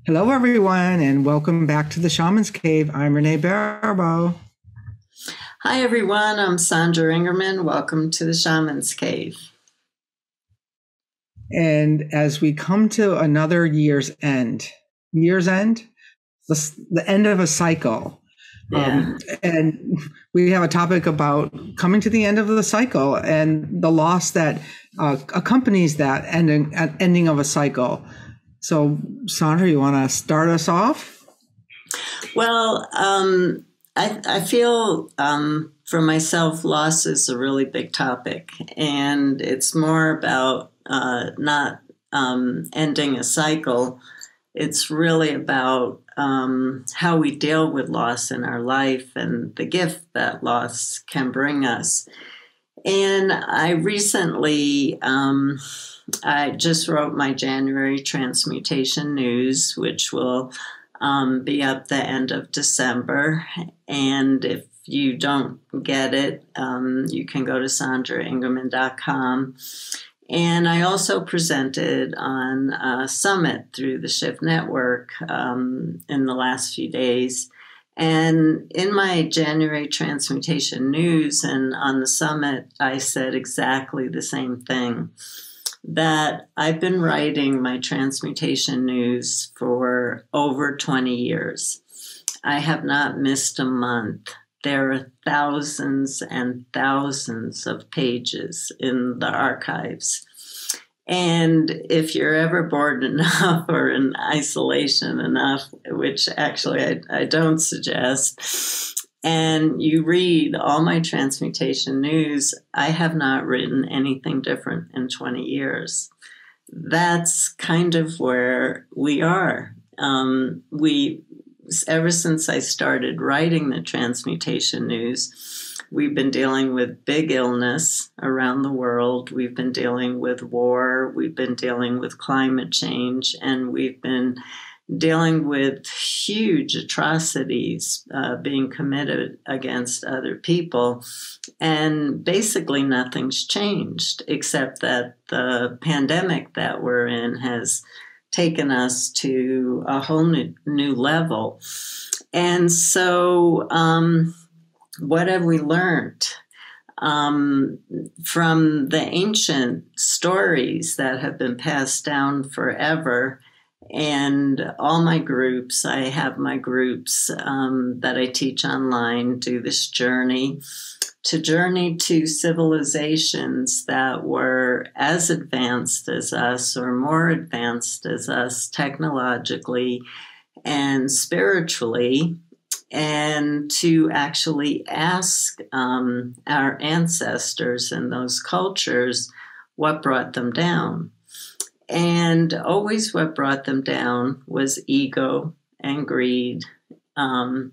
Hello, everyone, and welcome back to the Shaman's Cave. I'm Renee Barbo. Hi, everyone. I'm Sandra Ingerman. Welcome to the Shaman's Cave. And as we come to another year's end, the end of a cycle. Yeah. And we have a topic about coming to the end of the cycle and the loss that accompanies that ending of a cycle. So, Sandra, you want to start us off? Well, I feel for myself, loss is a really big topic, and it's more about not ending a cycle. It's really about how we deal with loss in our life and the gift that loss can bring us. And I recently, I just wrote my January Transmutation News, which will be up the end of December. And if you don't get it, you can go to sandraingerman.com. And I also presented on a summit through the Shift Network in the last few days. And in my January Transmutation News and on the summit, I said exactly the same thing, that I've been writing my Transmutation News for over 20 years. I have not missed a month. There are thousands and thousands of pages in the archives. And if you're ever bored enough or in isolation enough, which actually I don't suggest, and you read all my Transmutation News, I have not written anything different in 20 years. That's kind of where we are. Ever since I started writing the Transmutation News, we've been dealing with big illness around the world. We've been dealing with war. We've been dealing with climate change. And we've been dealing with huge atrocities being committed against other people. And basically nothing's changed, except that the pandemic that we're in has taken us to a whole new level. And so what have we learned from the ancient stories that have been passed down forever? And all my groups, I have my groups that I teach online, do this journey to civilizations that were as advanced as us or more advanced as us technologically and spiritually, and to actually ask our ancestors in those cultures what brought them down. And always what brought them down was ego and greed and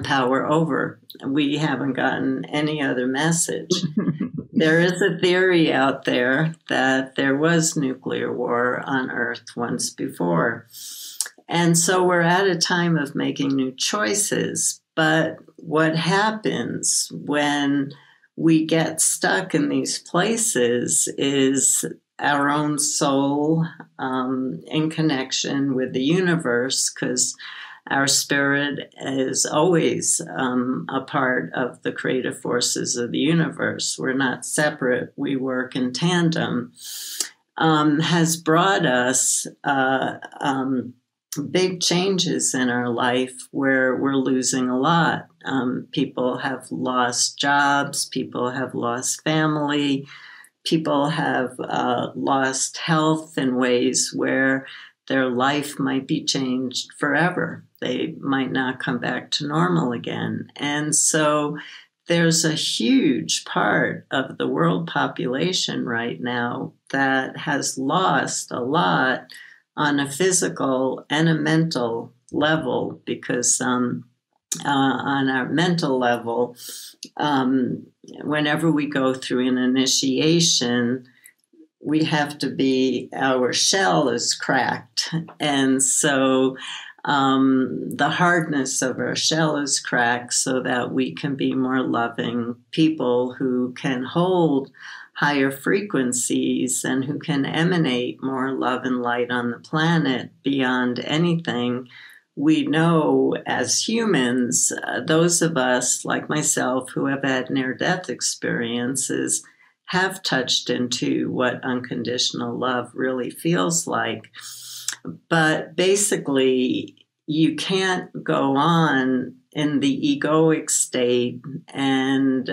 power over. We haven't gotten any other message. There is a theory out there that there was nuclear war on Earth once before. And so we're at a time of making new choices. But what happens when we get stuck in these places is our own soul in connection with the universe, because our spirit is always a part of the creative forces of the universe. We're not separate. We work in tandem. Has brought us big changes in our life where we're losing a lot. People have lost jobs. People have lost family. People have lost health in ways where their life might be changed forever. They might not come back to normal again. And so there's a huge part of the world population right now that has lost a lot on a physical and a mental level, because on our mental level, whenever we go through an initiation, we have to be, our shell is cracked. And so the hardness of our shell is cracked so that we can be more loving people who can hold higher frequencies and who can emanate more love and light on the planet beyond anything we know as humans. Those of us, like myself, who have had near-death experiences, have touched into what unconditional love really feels like. But basically, you can't go on in the egoic state and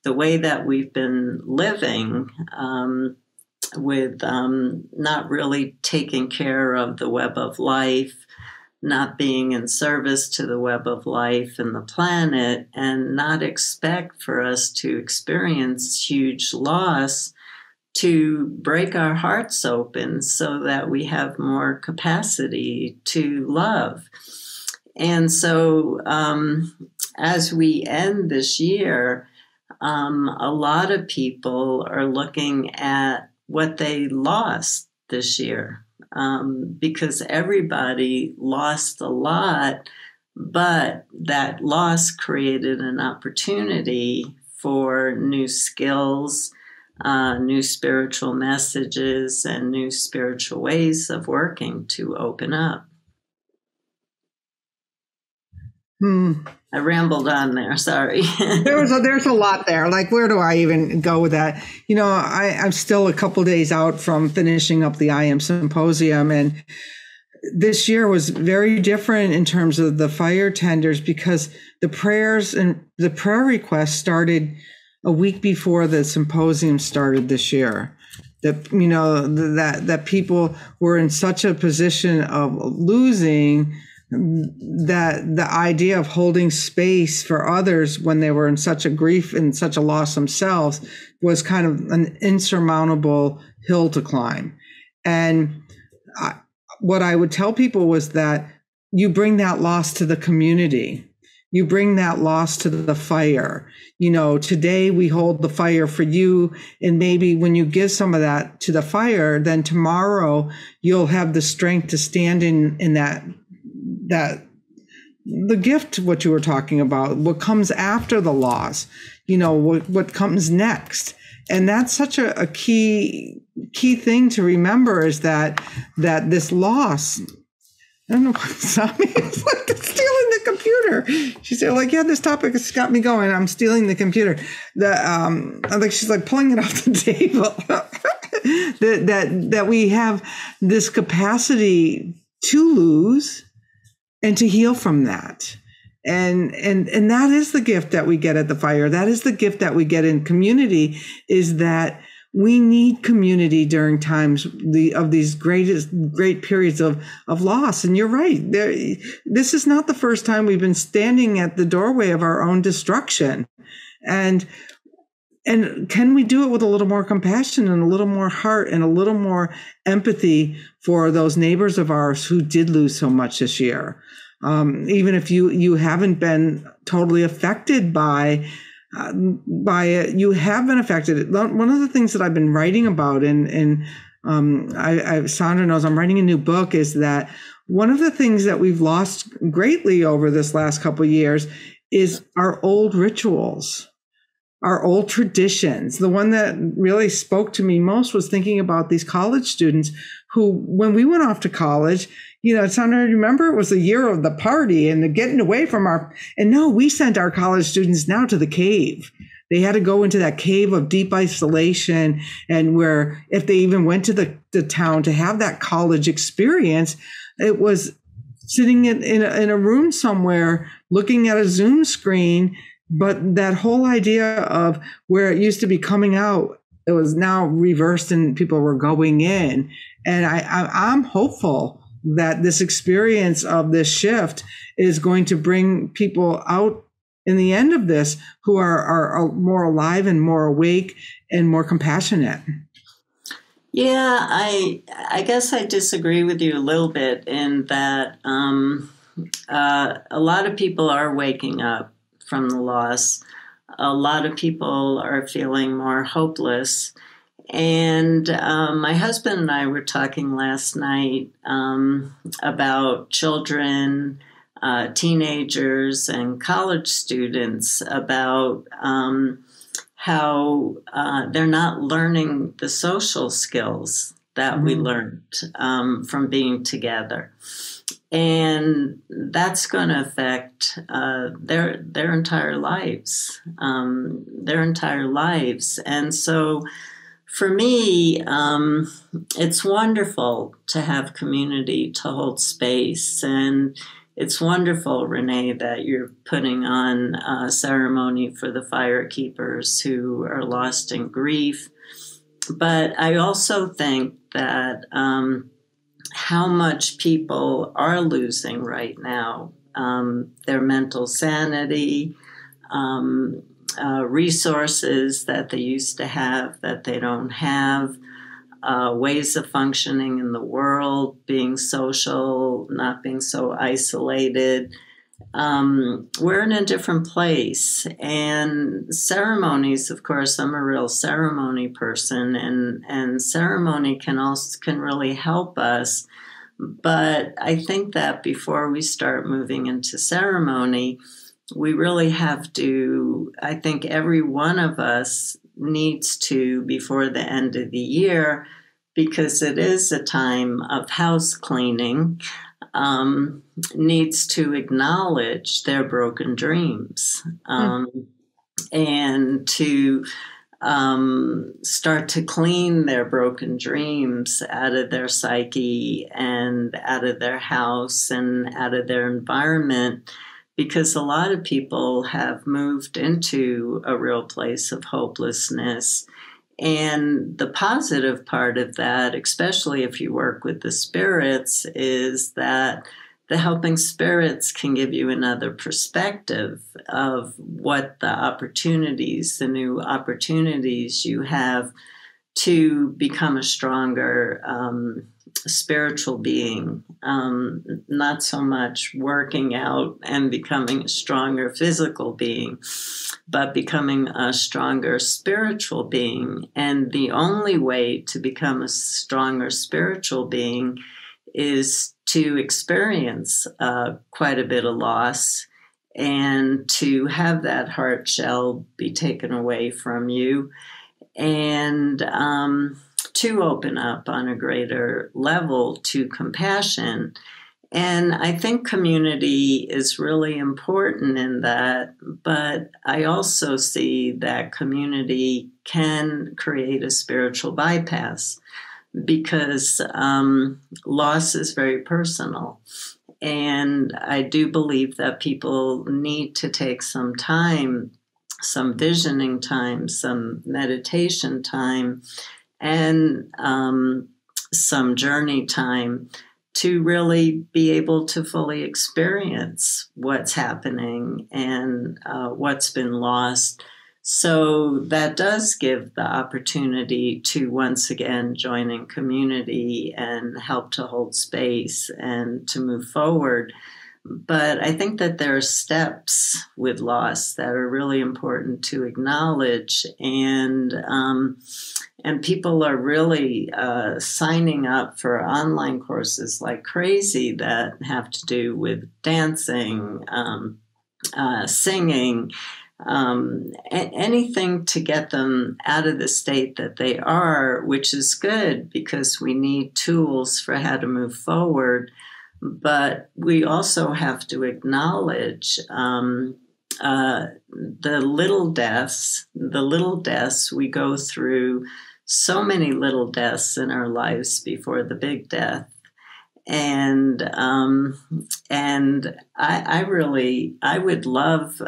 the way that we've been living with not really taking care of the web of life, not being in service to the web of life and the planet, and not expect for us to experience huge loss to break our hearts open so that we have more capacity to love. And so as we end this year, a lot of people are looking at what they lost this year, because everybody lost a lot, but that loss created an opportunity for new skills, new spiritual messages, and new spiritual ways of working to open up. I rambled on there. Sorry. There's a lot there. Like, where do I even go with that? You know, I'm still a couple days out from finishing up the I Am Symposium, and this year was very different in terms of the fire tenders, because the prayers and the prayer requests started a week before the symposium started this year. That, you know, that people were in such a position of losing, that the idea of holding space for others when they were in such a grief and such a loss themselves was kind of an insurmountable hill to climb. And what I would tell people was that you bring that loss to the community. You bring that loss to the fire. You know, today we hold the fire for you, and maybe when you give some of that to the fire, then tomorrow you'll have the strength to stand in that the gift, what you were talking about, what comes after the loss, you know, what comes next. And that's such a key thing to remember, is that this loss, I don't know what's on me. It's like it's stealing the computer. She said, like, yeah, this topic has got me going. I'm stealing the computer. She's like pulling it off the table. that we have this capacity to lose and to heal from that. And that is the gift that we get at the fire. That is the gift that we get in community, is that we need community during times of these great periods of loss. And you're right. This is not the first time we've been standing at the doorway of our own destruction. And can we do it with a little more compassion and a little more heart and a little more empathy for those neighbors of ours who did lose so much this year? Even if you haven't been totally affected by it, you have been affected. One of the things that I've been writing about, and Sandra knows I'm writing a new book, is that one of the things that we've lost greatly over this last couple of years is our old rituals, our old traditions. The one that really spoke to me most was thinking about these college students who, when we went off to college, you know, Sandra, remember it was the year of the party and the getting away from and no, we sent our college students now to the cave. They had to go into that cave of deep isolation, and where if they even went to the town to have that college experience, it was sitting in a room somewhere looking at a Zoom screen. But that whole idea of where it used to be coming out, it was now reversed and people were going in. And I'm hopeful that this experience of this shift is going to bring people out in the end of this who are more alive and more awake and more compassionate. Yeah, I guess I disagree with you a little bit in that a lot of people are waking up from the loss. A lot of people are feeling more hopeless. And my husband and I were talking last night about children, teenagers, and college students, about how they're not learning the social skills that we learned from being together. And that's going to affect their entire lives, And so for me, it's wonderful to have community, to hold space. And it's wonderful, Renee, that you're putting on a ceremony for the fire keepers who are lost in grief. But I also think that how much people are losing right now, their mental sanity, resources that they used to have that they don't have, ways of functioning in the world, being social, not being so isolated. We're in a different place. And ceremonies, of course, I'm a real ceremony person, and ceremony can really help us. But I think that before we start moving into ceremony, we really have to, I think every one of us needs to, before the end of the year, because it is a time of house cleaning, needs to acknowledge their broken dreams, and to start to clean their broken dreams out of their psyche and out of their house and out of their environment, because a lot of people have moved into a real place of hopelessness. And the positive part of that, especially if you work with the spirits, is that the helping spirits can give you another perspective of what the new opportunities you have to become a stronger spiritual being, not so much working out and becoming a stronger physical being, but becoming a stronger spiritual being. And the only way to become a stronger spiritual being is to experience quite a bit of loss and to have that heart shell be taken away from you, and to open up on a greater level to compassion. And I think community is really important in that, but I also see that community can create a spiritual bypass, because loss is very personal. And I do believe that people need to take some time, some visioning time, some meditation time, and some journey time to really be able to fully experience what's happening and what's been lost. So that does give the opportunity to once again join in community and help to hold space and to move forward. But I think that there are steps with loss that are really important to acknowledge, and people are really signing up for online courses like crazy that have to do with dancing, singing, anything to get them out of the state that they are, which is good because we need tools for how to move forward. But we also have to acknowledge the little deaths. The little deaths, we go through so many little deaths in our lives before the big death. And I would love,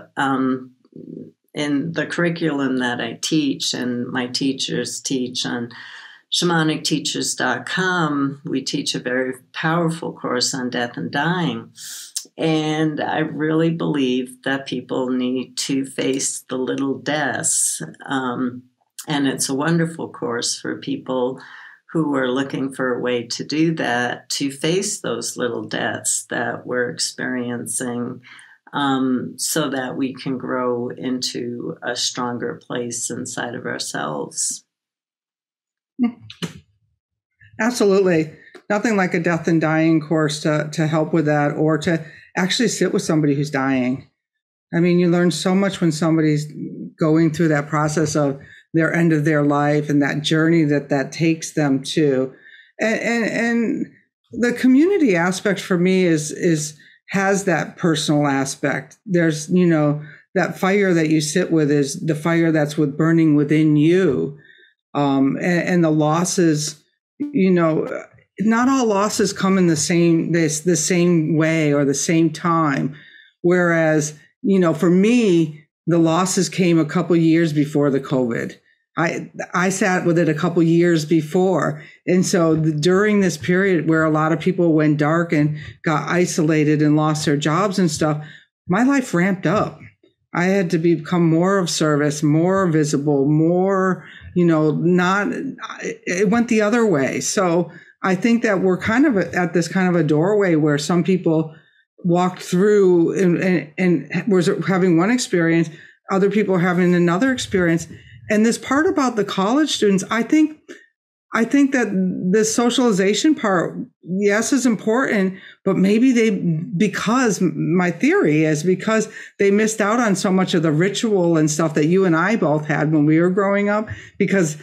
in the curriculum that I teach and my teachers teach on shamanicteachers.com, we teach a very powerful course on death and dying. And I really believe that people need to face the little deaths. And it's a wonderful course for people who are looking for a way to do that, to face those little deaths that we're experiencing, so that we can grow into a stronger place inside of ourselves. Absolutely. Nothing like a death and dying course to help with that, or to actually sit with somebody who's dying. I mean, you learn so much when somebody's going through that process of their end of their life and that journey that takes them to. And the community aspect for me has that personal aspect. There's, that fire that you sit with is the fire that's burning within you. And the losses, not all losses come in the same way or the same time. Whereas, for me, the losses came a couple years before the COVID. I sat with it a couple years before. And so during this period where a lot of people went dark and got isolated and lost their jobs and stuff, my life ramped up. I had to become more of service, more visible, more, it went the other way. So I think that we're kind of at this kind of a doorway where some people walked through and was having one experience, other people are having another experience. And this part about the college students, I think that the socialization part, yes, is important, but maybe because my theory is because they missed out on so much of the ritual and stuff that you and I both had when we were growing up, because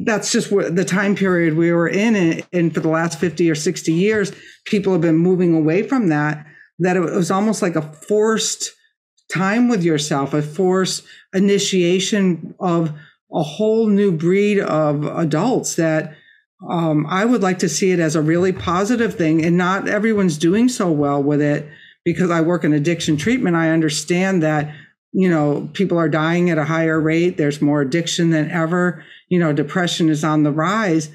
that's just the time period we were in. And for the last 50 or 60 years, people have been moving away from that it was almost like a forced time with yourself, a forced initiation of a whole new breed of adults that I would like to see it as a really positive thing. And not everyone's doing so well with it, because I work in addiction treatment. I understand that, people are dying at a higher rate. There's more addiction than ever. Depression is on the rise,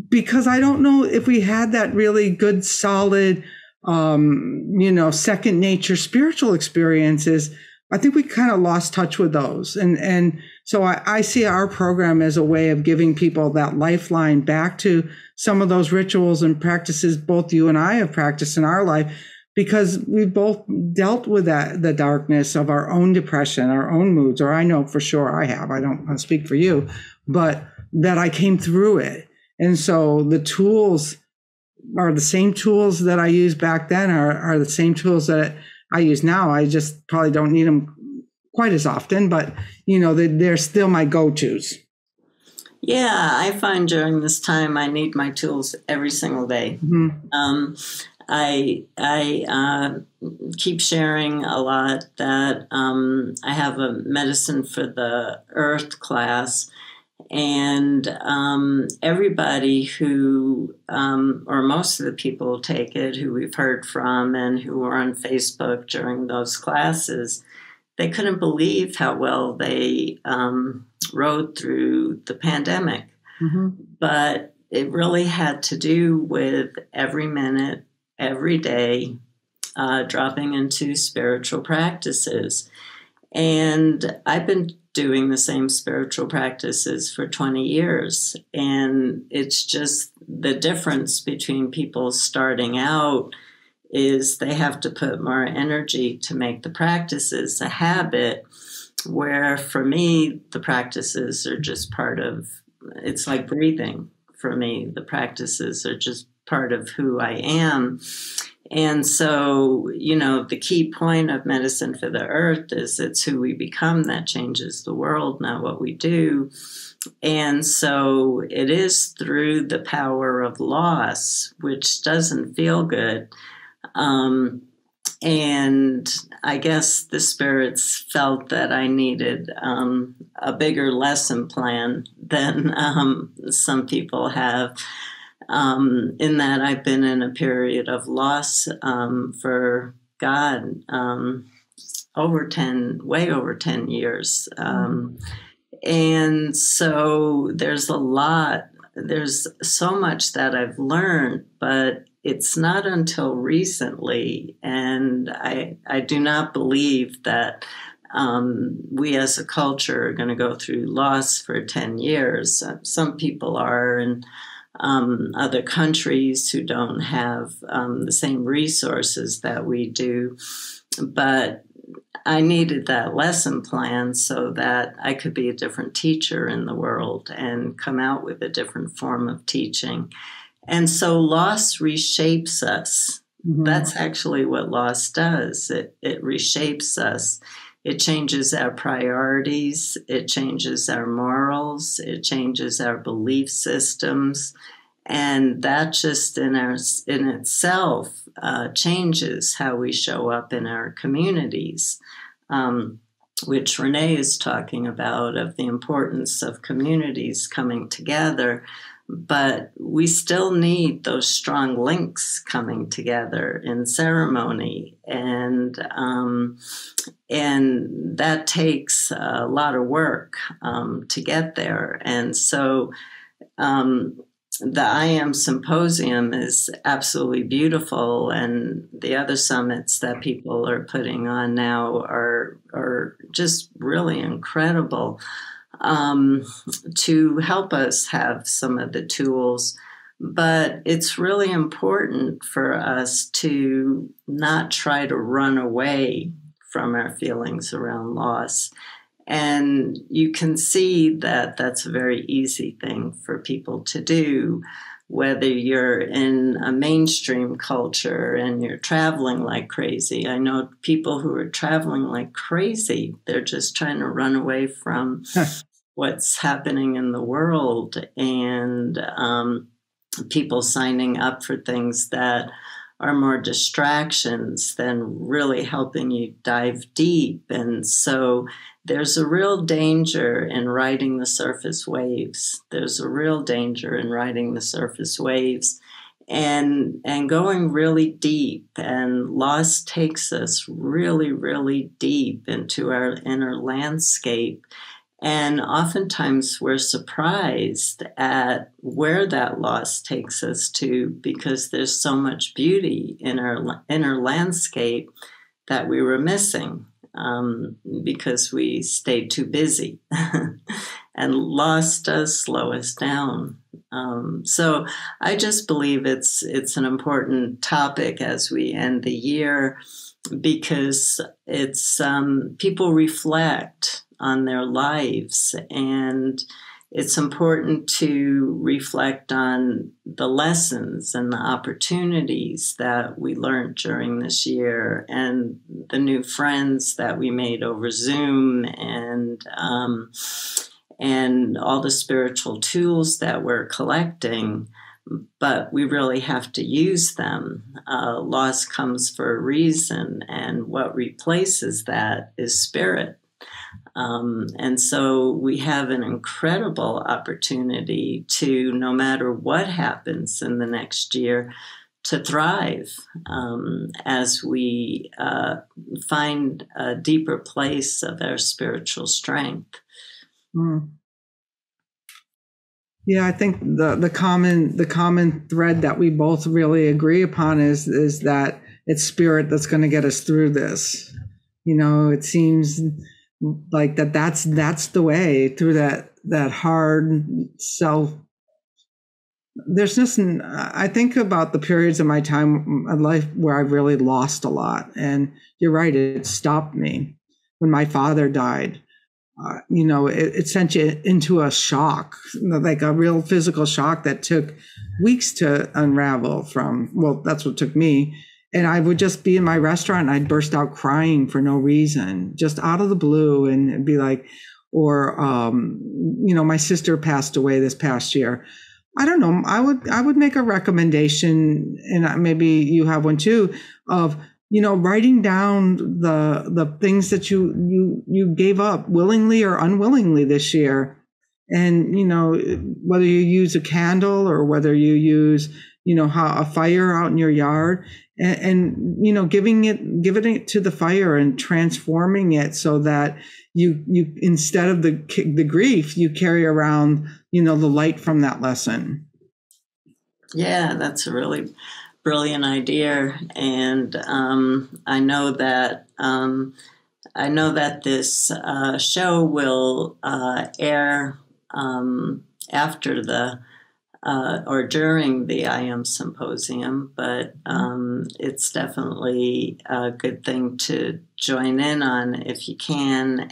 because I don't know if we had that really good, solid, second nature spiritual experiences. I think we kind of lost touch with those. And so I see our program as a way of giving people that lifeline back to some of those rituals and practices both you and I have practiced in our life, because we both dealt with the darkness of our own depression, our own moods, or I know for sure I have. I don't speak for you, but that I came through it. And so the tools are the same tools that I used back then are the same tools that I use now. I just probably don't need them quite as often, but they're still my go-tos. Yeah, I find during this time I need my tools every single day. Mm-hmm. I keep sharing a lot that I have a medicine for the earth class, and everybody who, or most of the people take it, who we've heard from and who were on Facebook during those classes, they couldn't believe how well they rode through the pandemic. Mm-hmm. But it really had to do with every minute, every day, dropping into spiritual practices. And I've been doing the same spiritual practices for 20 years. And it's just the difference between people starting out is they have to put more energy to make the practices a habit, where for me, the practices are just part of, it's like breathing. For me, the practices are just part of who I am. And so, the key point of Medicine for the Earth is it's who we become that changes the world, not what we do. And so it is through the power of loss, which doesn't feel good. And I guess the spirits felt that I needed a bigger lesson plan than some people have. In that I've been in a period of loss for God way over 10 years. And so there's so much that I've learned, but it's not until recently, and I do not believe that we as a culture are going to go through loss for 10 years. Some people are, and other countries who don't have the same resources that we do. But I needed that lesson plan so that I could be a different teacher in the world and come out with a different form of teaching. And so loss reshapes us. Mm-hmm. That's actually what loss does. It reshapes us. it changes our priorities, it changes our morals, it changes our belief systems, and that just in itself changes how we show up in our communities, which Renee is talking about, of the importance of communities coming together. But we still need those strong links coming together in ceremony, and that takes a lot of work to get there. And so the I Am Symposium is absolutely beautiful, and the other summits that people are putting on now are just really incredible. To help us have some of the tools. But it's really important for us to not try to run away from our feelings around loss. And you can see that that's a very easy thing for people to do, whether you're in a mainstream culture and you're traveling like crazy. I know people who are traveling like crazy. They're just trying to run away from what's happening in the world, and people signing up for things that are more distractions than really helping you dive deep. And so there's a real danger in riding the surface waves. There's a real danger in riding the surface waves and going really deep. And loss takes us really, really deep into our inner landscape. And oftentimes we're surprised at where that loss takes us to, because there's so much beauty in our inner landscape that we were missing because we stayed too busy. And loss does slow us down. So I just believe it's an important topic as we end the year, because it's people reflect on their lives, and it's important to reflect on the lessons and the opportunities that we learned during this year, and the new friends that we made over Zoom, and all the spiritual tools that we're collecting. But we really have to use them. Loss comes for a reason, and what replaces that is spirit. And so we have an incredible opportunity to, no matter what happens in the next year, to thrive as we find a deeper place of our spiritual strength. Mm. Yeah, I think the common thread that we both really agree upon is that it's spirit that's going to get us through this. You know, it seems like that's the way through that hard self. There's just, I think about the periods of my time of life where I really lost a lot, and you're right, it stopped me when my father died. It sent you into a shock, like a real physical shock that took weeks to unravel from. Well, that's what took me. And I would just be in my restaurant and I'd burst out crying for no reason, just out of the blue, and be like, or, my sister passed away this past year. I don't know. I would make a recommendation, and maybe you have one too, of, writing down the things that you gave up willingly or unwillingly this year. And, whether you use a candle or whether you use, a fire out in your yard, and giving it to the fire and transforming it so that you instead of the grief, you carry around, the light from that lesson. Yeah, that's a really brilliant idea. And I know that this show will air after the or during the I Am Symposium, but it's definitely a good thing to join in on if you can.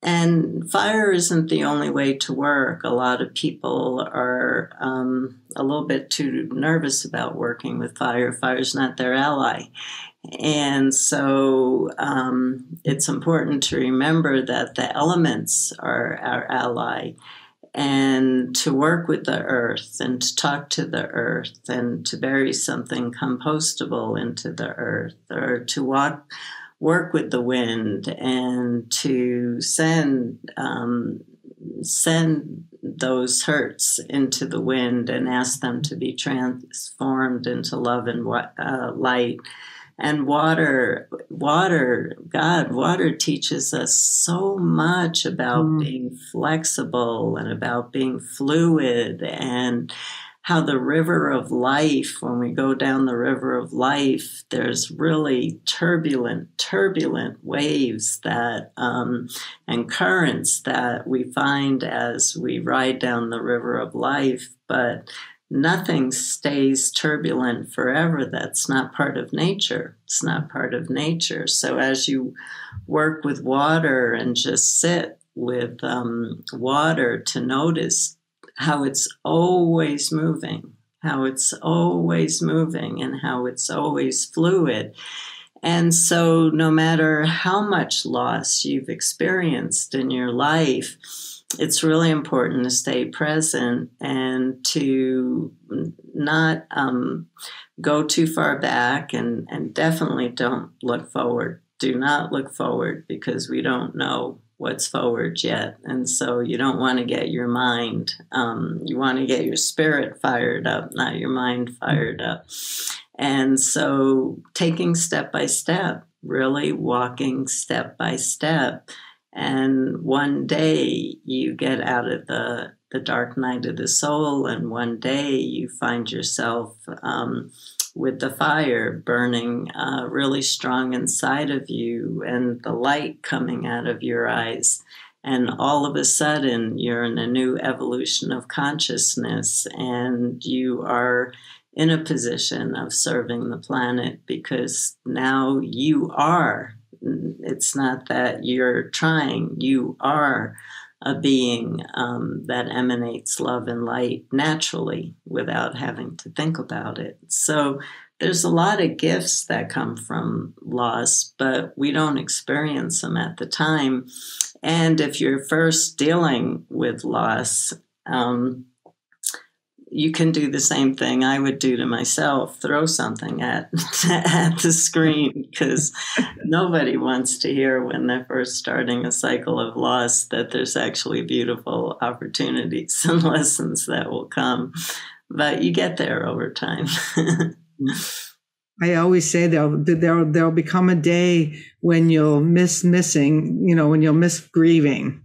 And fire isn't the only way to work. A lot of people are a little bit too nervous about working with fire. Fire's not their ally. And so it's important to remember that the elements are our ally, and to work with the earth and to talk to the earth and to bury something compostable into the earth, or to work with the wind and to send those hurts into the wind and ask them to be transformed into love and light. And water teaches us so much about being flexible and about being fluid, and how the river of life, when we go down the river of life, there's really turbulent waves that and currents that we find as we ride down the river of life. But nothing stays turbulent forever. That's not part of nature. It's not part of nature. So as you work with water and just sit with water, to notice how it's always moving, and how it's always fluid. And so no matter how much loss you've experienced in your life, it's really important to stay present and to not go too far back, and definitely don't look forward. Do not look forward, because we don't know what's forward yet. And so you don't want to get your mind, you want to get your spirit fired up, not your mind fired up. And so taking step by step, really walking step by step. And one day you get out of the dark night of the soul, and one day you find yourself with the fire burning really strong inside of you, and the light coming out of your eyes. And all of a sudden, you're in a new evolution of consciousness, and you are in a position of serving the planet, because now you are. It's not that you're trying. You are a being that emanates love and light naturally without having to think about it. So there's a lot of gifts that come from loss, but we don't experience them at the time. And if you're first dealing with loss, you can do the same thing I would do to myself, throw something at the screen, because nobody wants to hear when they're first starting a cycle of loss that there's actually beautiful opportunities and lessons that will come. But you get there over time. I always say there'll become a day when you'll miss missing, when you'll miss grieving,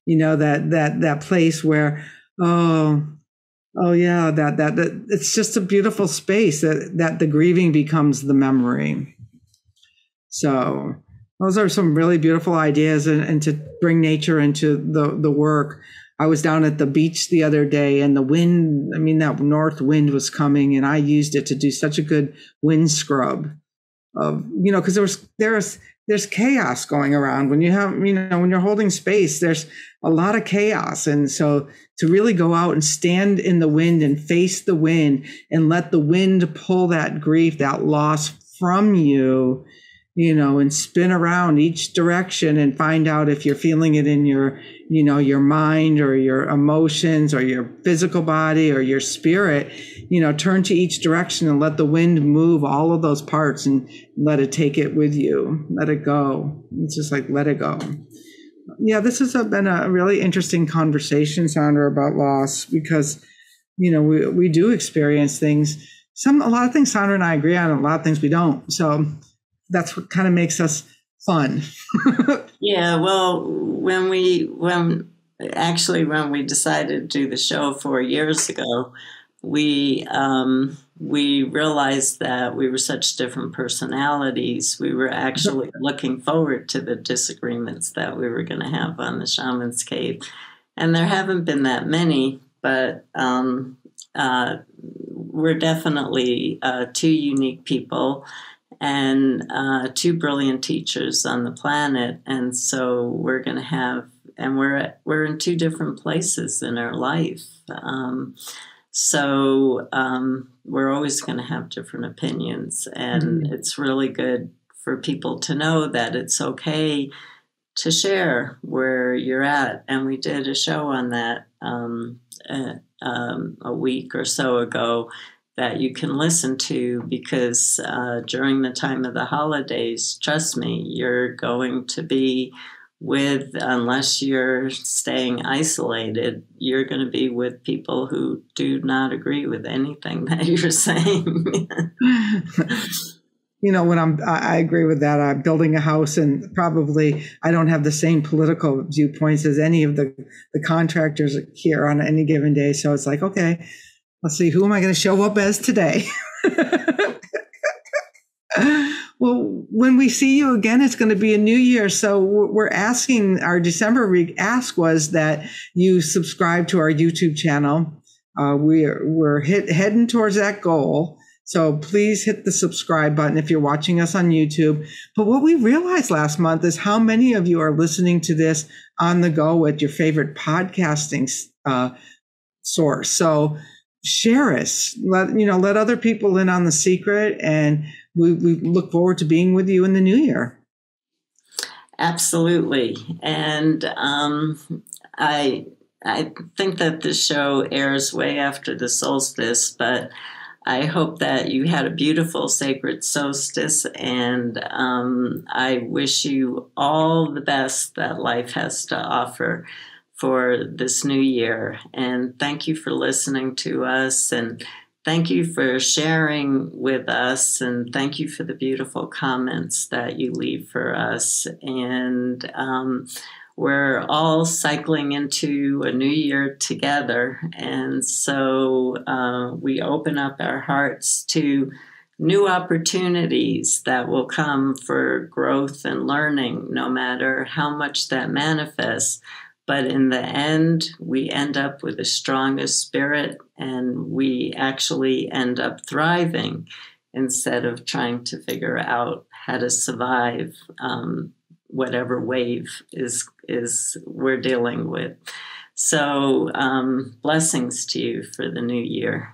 that place where, oh yeah, that it's just a beautiful space that the grieving becomes the memory. So those are some really beautiful ideas, and to bring nature into the work. I was down at the beach the other day, and the wind, that north wind was coming, and I used it to do such a good wind scrub of, because there's chaos going around when you have, when you're holding space, there's a lot of chaos. And so to really go out and stand in the wind and face the wind and let the wind pull that grief, that loss from you, and spin around each direction and find out if you're feeling it in your, your mind or your emotions or your physical body or your spirit, turn to each direction and let the wind move all of those parts and let it take it with you. Let it go. It's just like, let it go. Yeah, this has been a really interesting conversation, Sandra, about loss, because, we do experience things. A lot of things Sandra and I agree on, and a lot of things we don't. So that's what kind of makes us fun. Yeah, well, when we decided to do the show 4 years ago, we realized that we were such different personalities. We were actually looking forward to the disagreements that we were going to have on the Shaman's Cave. And there haven't been that many, but we're definitely two unique people and two brilliant teachers on the planet. And so we're going to have, and we're in two different places in our life. So we're always going to have different opinions. And it's really good for people to know that it's okay to share where you're at. And we did a show on that a week or so ago that you can listen to, because during the time of the holidays, trust me, you're going to be unless you're staying isolated, you're going to be with people who do not agree with anything that you're saying. You know, I agree with that. I'm building a house, and probably I don't have the same political viewpoints as any of the contractors here on any given day. So it's like, okay, let's see, who am I going to show up as today? Well, when we see you again, it's going to be a new year. So we're asking, our December ask was that you subscribe to our YouTube channel. We're heading towards that goal. So please hit the subscribe button if you're watching us on YouTube. But what we realized last month is how many of you are listening to this on the go with your favorite podcasting source. So share us, let other people in on the secret, and we look forward to being with you in the new year. Absolutely. And I think that the show airs way after the solstice, but I hope that you had a beautiful sacred solstice, and I wish you all the best that life has to offer for this new year. And thank you for listening to us, and thank you for sharing with us, and thank you for the beautiful comments that you leave for us. And we're all cycling into a new year together. And so we open up our hearts to new opportunities that will come for growth and learning, no matter how much that manifests. But in the end, we end up with the strongest spirit, and we actually end up thriving instead of trying to figure out how to survive whatever wave is we're dealing with. So blessings to you for the new year.